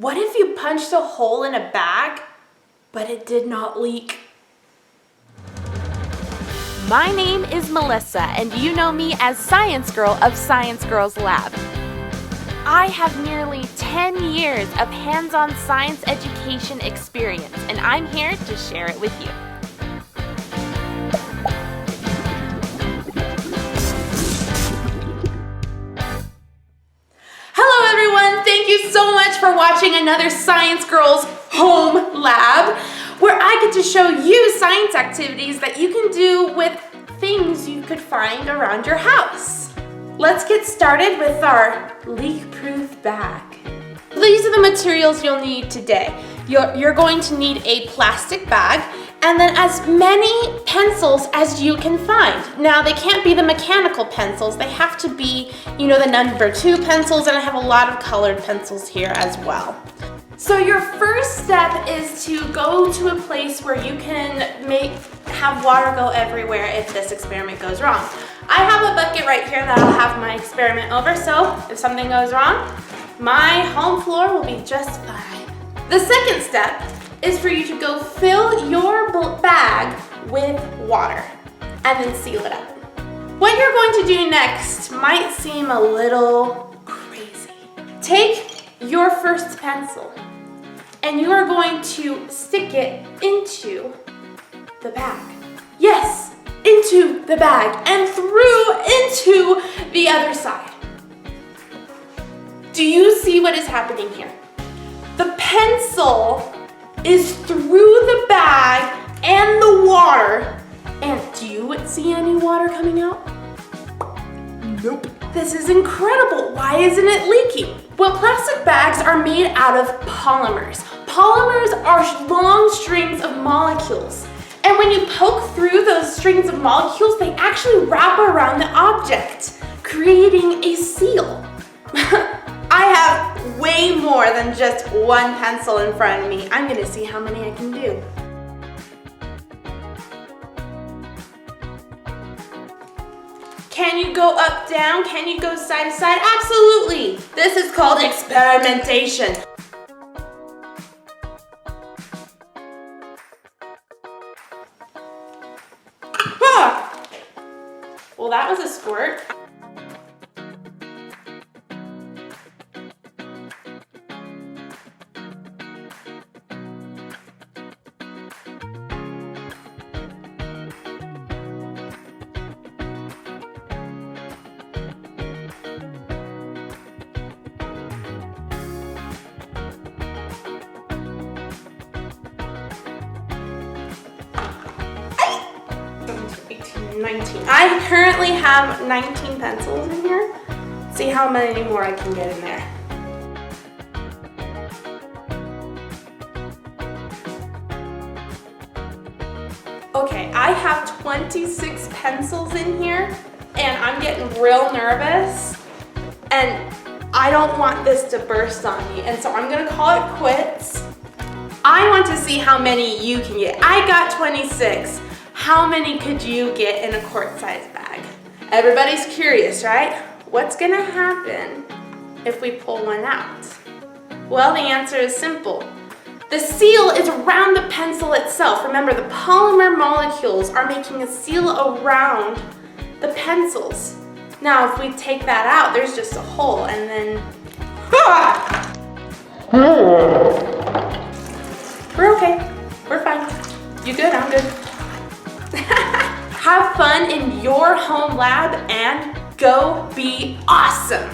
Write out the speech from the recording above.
What if you punched a hole in a bag, but it did not leak? My name is Melissa, and you know me as Science Girl of Science Girls Lab. I have nearly 10 years of hands-on science education experience, and I'm here to share it with you. Hello everyone, thank you so much for watching another Science Girls Home Lab, where I get to show you science activities that you can do with things you could find around your house. Let's get started with our leak-proof bag. These are the materials you'll need today. You're going to need a plastic bag and then as many pencils as you can find. Now, they can't be the mechanical pencils. They have to be, the number 2 pencils, and I have a lot of colored pencils here as well. So your first step is to go to a place where you can have water go everywhere if this experiment goes wrong. I have a bucket right here that I'll have my experiment over, so if something goes wrong, my home floor will be just fine. The second step is for you to go fill your bag with water and then seal it up. What you're going to do next might seem a little crazy. Take your first pencil and you are going to stick it into the bag. Yes, into the bag and through into the other side. Do you see what is happening here? The pencil is through the bag and the water. And do you see any water coming out? Nope. This is incredible. Why isn't it leaking? Well, plastic bags are made out of polymers. Polymers are long strings of molecules. And when you poke through those strings of molecules, they actually wrap around the object, creating a seal. I have way more than just one pencil in front of me. I'm gonna see how many I can do. Can you go up, down? Can you go side to side? Absolutely. This is called experimentation. Ah! Well, that was a squirt. I currently have 19 pencils in here. See how many more I can get in there. Okay, I have 26 pencils in here and I'm getting real nervous and I don't want this to burst on me, and so I'm gonna call it quits. I want to see how many you can get. I got 26. How many could you get in a quart-sized bag? Everybody's curious, right? What's gonna happen if we pull one out? Well, the answer is simple. The seal is around the pencil itself. Remember, the polymer molecules are making a seal around the pencils. Now, if we take that out, there's just a hole, and then, We're okay, we're fine. You good? I'm good. Have fun in your home lab and go be awesome.